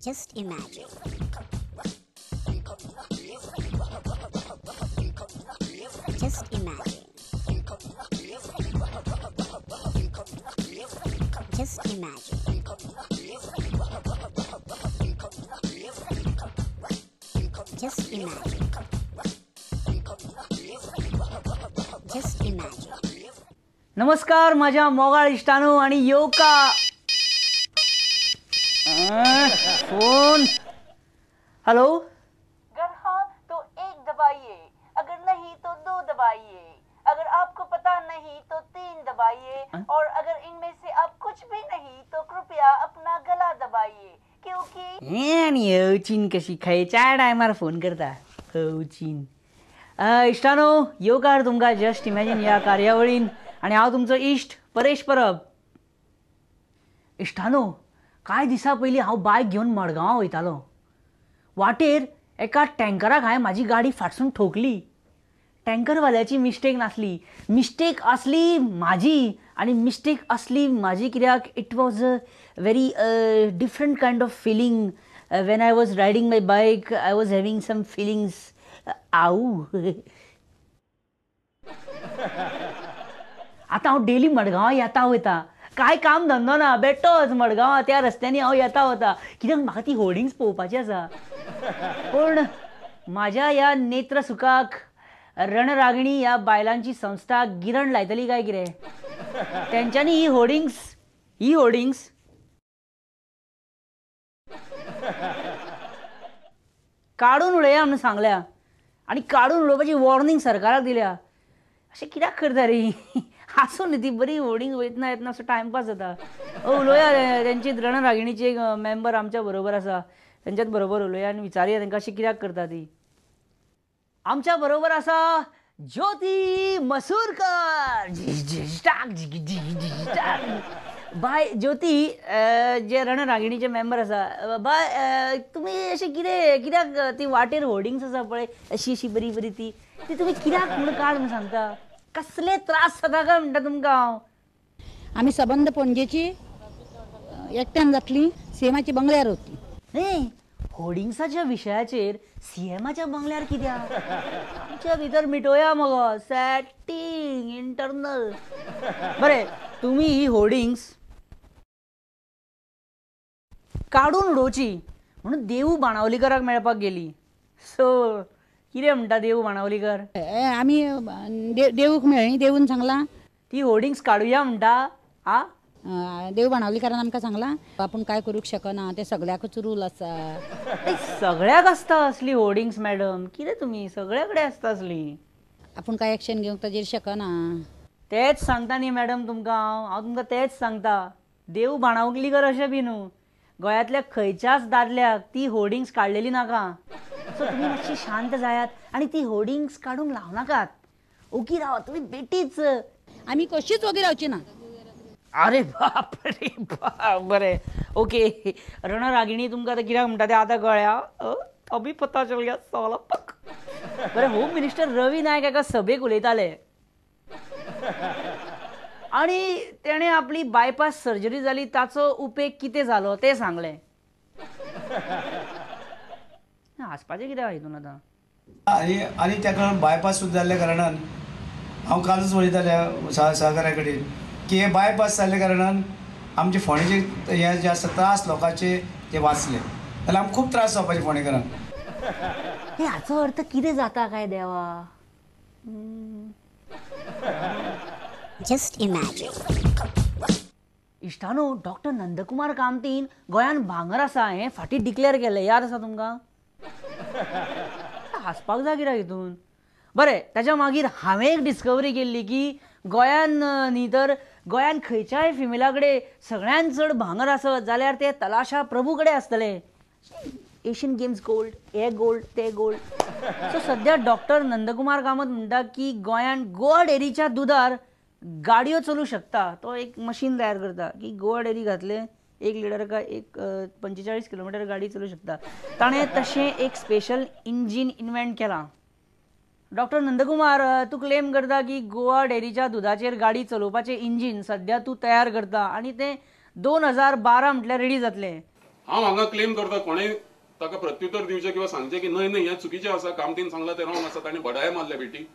Just imagine. Just imagine. Just imagine. Just imagine. Just imagine. नमस्कार माझ्या मोगाळ इष्टानो आणि योका फोन हेलो। अगर हाँ तो एक दबाइए, अगर नहीं तो दो दबाइए, अगर आपको पता नहीं तो तीन दबाइए और अगर इनमें से आप कुछ भी नहीं तो कृपया अपना गला दबाइए क्योंकि औचीन कशी खयच्या टायमार फोन करता औचीन। इष्टानो योकार तुमका जस्ट इमॅजिन या कार्यावळीन आणि हांव तुमचो इश्ट परेश परब। इष्टानो कांय दिसा पयलीं हांव बायक घेवन मडगांवां वयतालो। वाटेर एका टँकराक हांवें म्हाजी गाडी फाटसून ठोकली। टँकरवाल्याची मिस्टेक नासली, मिस्टेक असली म्हाजी आनी मिस्टेक असली म्हाजी कित्याक it was a very different kind of feeling when I was riding my bike. I was having some feelings आऊ। आता हांव डेली मडगांवां येता वयता, काय काम धंदो ना, बेठोच मडगांवां त्या रस्त्यांनी हांव येता वता कित्याक म्हाका ती होर्डिंग्स पळोवपाची आसा। पूण म्हाज्या ह्या नेत्र सुखाक रणरागिणी ह्या बायलांची संस्था गिरण लायतली काय कितें? तेंच्यांनी ही होर्डिंग्स काडून उडया म्हणून सांगल्या आनी काडून उडोवपाची वॉर्निंग सरकाराक दिल्या। अशें कित्याक करता रे? आसूं न्ही ती बरी होर्डिंग वयतना येतना असो टायमपास जाता। उलोवया तेंची रणरागिणीची एक मेंबर आमच्या बरोबर आसा, तेंच्याच बरोबर उलोवया आनी विचारया तेंकां अशी कित्याक करता ती। आमच्या बरोबर आसा ज्योती मसूरकर। बाय ज्योती, जे रणरागिणीचे मेंबर आसा, बाय तुमी अशें कित्याक ती वाटेर होर्डिंग्स आसा पळय अशी अशी बरी बरी ती तुमी कित्याक म्हणून काड म्हणून सांगता? कसले त्रास जाता काय म्हणटा तुमकां हांव? आम्ही सबंद पणजेची एकट्यान जातली सीएमाची बंगल्यार होती। न्ही होर्डिंग्साच्या विशयाचेर सीएमाच्या बंगल्यार कित्याक? आमच्या भितर मिटोवया मगो, सॅटींग इंटरनल। बरें, तुमी ही होर्डिंग्स काडून उडोवची म्हणून देवू बाणावलीकराक मेळपाक गेली। सो कितें म्हणटा देवू बाणावलीकर? आम्ही देवूक मेळ्ळी, देवून सांगला ती होर्डिंग्स काडुया म्हणटा। आ देव बाणावलीकारान आमकां सांगला आपूण काय करूंक शकना, ते सगळ्याकच रूल आसा। सगळ्याक आसता असली होर्डिंग्स मॅडम, कितें तुमी सगळ्या कडेन आसता असली? आपूण काय एक्शन घेवंक ताजेर शकना। तेच सांगता न्ही मॅडम तुमकां हांव तुमकां तेच सांगता। देव बाणावलीकर अशें बी न्हू, गोंयांतल्या खंयच्याच दादल्याक ती होर्डिंग्स काडलेली नाका। सो तुमी मातशी शांत जायात आनी ती होर्डिंग्स काडूंक लावनाकात। ओगी रावात तुमी बेठीच। आमी कशीच ओगी रावची ना। अरे बाप रे बाप। बरें ओके, रणरागिणी तुमकां आतां कित्याक म्हणटा तें आतां कळ्ळें। अभी पता चल गया साला पक। बरें, होम मिनिस्टर रवी नायक एका सभेक उलयताले आनी तेणें आपली बायपास सर्जरी जाली ताचो उपेग कितें जालो तें सांगलें। हांसपाचें कित्याक हितून आतां? आनी त्या कारणान बायपास सुद्दां जाल्ल्या कारणान हांव कालच उलयतालें सहकाऱ्या कडेन की हे बायपास जाल्ल्या कारणान आमचे फोंडेचे हे जे आसा त्रास लोकांचे ते वाचले, जाल्यार आमकां खूब त्रास जावपाचे फोंडेकारांक। हाचो अर्थ कितें जाता काय देवा? Just imagine. इश्टानो, डॉक्टर नंदकुमार कामतीन गोंयान भांगर आसा हें फाटीं डिक्लेअर केलें, याद आसा तुमकां? हांसपाक जाय कित्याक हितून? बरें, ताच्या मागीर हांवें एक डिस्कवरी केल्ली की गोंयान न्ही तर गोंयान खंयच्याय फिमेला कडेन सगळ्यान चड भांगर आसत जाल्यार ते तलाशा प्रभू कडेन आसतले। एशियन गेम्स गोल्ड, हे गोल्ड, ते गोल्ड। सो सद्या डॉक्टर नंदकुमार कामत म्हणटा की गोंयान गोवा डेअरीच्या दुदार गाडयो चलू शकता। तो एक मशीन तयार करता की गोवा डेअरी घातले 1 लिटर का 45 किलोमीटर गाडी चलू शकता। ताणें तशें एक स्पेशल इंजीन इन्व्हेंट केलां। डॉक्टर नंदकुमार, तू क्लेम करता की गोवा डेअरीच्या दुधाचेर गाडी चलोवपाचें इंजीन सद्या तू तयार करता आनी तें 2012 म्हटल्यार रेडी जातलें। हांव हांगा क्लेम करता कोणें ताका प्रत्युत्तर दिवचें किंवा सांगचें की न्हय न्हय हें चुकीचें आसा काम तीन सांगलां तें रॉंग आसा ताणें बडाय मारल्या बेटी.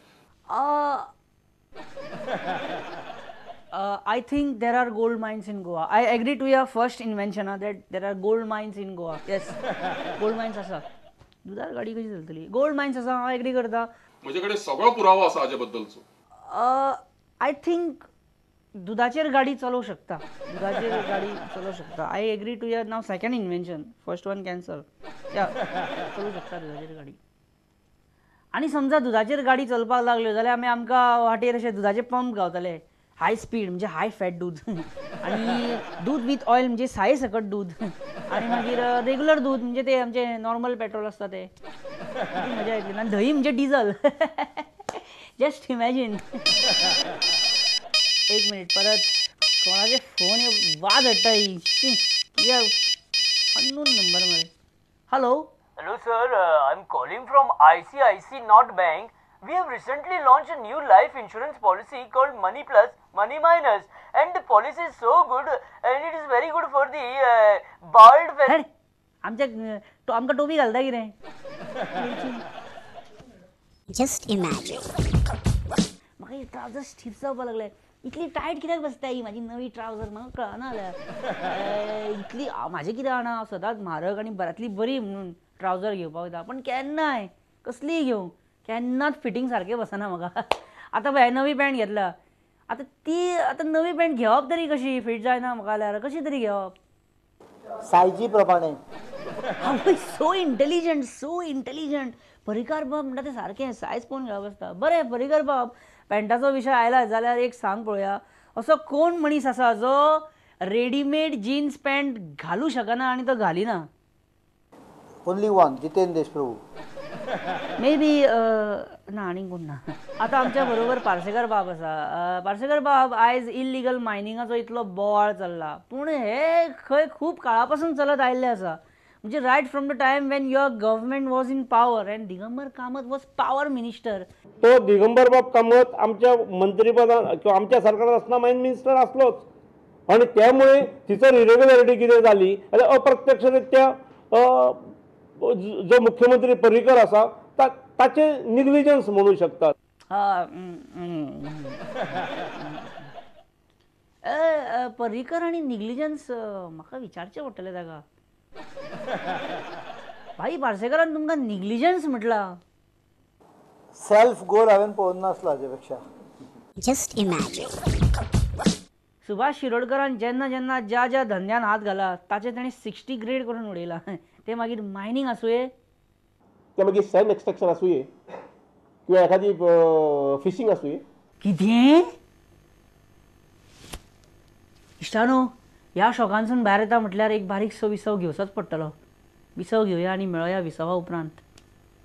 I think there are gold mines in Goa. I agree to your first invention that there are gold mines in Goa. Yes, gold mines आसा. दुधार गाडी कशी चलतली? Gold mines आसा, हांव एग्री करता. म्हजे कडेन सगळो पुरावो आसा हाजे बद्दलचो. आय थिंक दुधाचेर गाडी चलोवंक शकता. दुधाचेर गाडी चलोवंक शकता. I agree to your now second invention. First one cancel. या चलोवंक शकता दुधाचेर गाडी. आनी समजा दुधाचेर गाडी चलपाक लागल्यो जाल्यार आमकां वाटेर अशे दुधाचे पंप गावतले. हाय स्पीड म्हणजे हाय फॅट दूध आणि दूध विथ ऑयल म्हणजे साये सकट दूध आणि मागीर रेग्युलर दूध म्हणजे ते आमचे नॉर्मल पेट्रोल असता ते मजा येतली आणि दही म्हणजे डिझल. Just imagine. एक मिनिट परत कोणाचे फोन वाज हाडटाय कित्याक अननोन नंबर मरे. Hello. Hello sir, I'm calling from ICICI Not Bank. We have recently launched a new life insurance policy called Money Plus, Money Minus, and the policy is so good and it is very good for the bald. आमकां टोपी घालता कितें? Just imagine. म्हाका trouser stiff जावपाक लागले. इतली tight कित्याक बसता ही म्हाजी नवी ट्राउजर म्हाका कळना जाल्यार. इतली म्हाजें कितें आना सदांच म्हारग आनी बऱ्यांतली बरी म्हणून ट्राउजर घेवपाक वयता पण केन्नाय कसलीय घेवं केन्नाच फिटींग सारकें बसना म्हाका. आतां पळय नवी पॅन्ट घेतला आतां नवी पॅन्ट घेवप तरी कशी फिट जायना म्हाका जाल्यार कशी तरी घेवप. सायजी प्रमाणे. सो इंटेलिजंट परिकार बाब म्हणटा तें सारकें सायज पळोवन घेवप आसता. बरें परिकार बाब पॅन्टाचो विशय आयला जाल्यार एक सांग पळोवया असो कोण मनीस आसा जो रेडीमेड जीन्स पॅन्ट घालूं शकना आनी तो घालिना. Only one Jitendra Deshprabhu. Maybe ना आनी कोण ना. आतां आमच्या बरोबर पार्सेकर बाब आसा. पार्सेकर बाब आयज इल्लिगल मायनिंगाचो इतलो बोवाळ चल्ला पूण हे खंय खूब काळा पासून चलत आयिल्लें आसा म्हणजे right from the time when your government was in power and Digambar Kamat was power minister. तो दिगंबर बाब कामत आमच्या मंत्रीपदान किंवा आमच्या सरकारात असताना मायन मिनिस्टर असलोच आणि त्यामुळे तिचर इरेग्युलॅरिटी कितें जाली जाल्यार अप्रत्यक्षरित्या जो मुख्यमंत्री पर्रीकर आसा ताचे निग्लिजन्स म्हणू शकतात. पर्रीकर आनी निग्लिजन्स म्हाका विचारचें पडटलें ताका. भाई पार्सेकरान तुमकां निग्लिजन्स म्हटला. सेल्फ गोल हांवें पळोवन नासलो हाजे पेक्षा. Just imagine. सुभाष शिरोडकरान जेन्ना जेन्ना ज्या धंद्यान हात घाला ताचे ताणें 60 ग्रेड करून उडयला. ते मागीर मायनिंग आसूये ते मागीर सॅन एक्सट्रॅक्शन आसूये किंवा एखादी फिशींग आसूये. कितें इश्टानो ह्या शॉकांसून भायर येता म्हटल्यार एक बारीकसो विसव घेवचोच पडटलो. विसव घेवया आनी मेळोया विसवा उपरांत.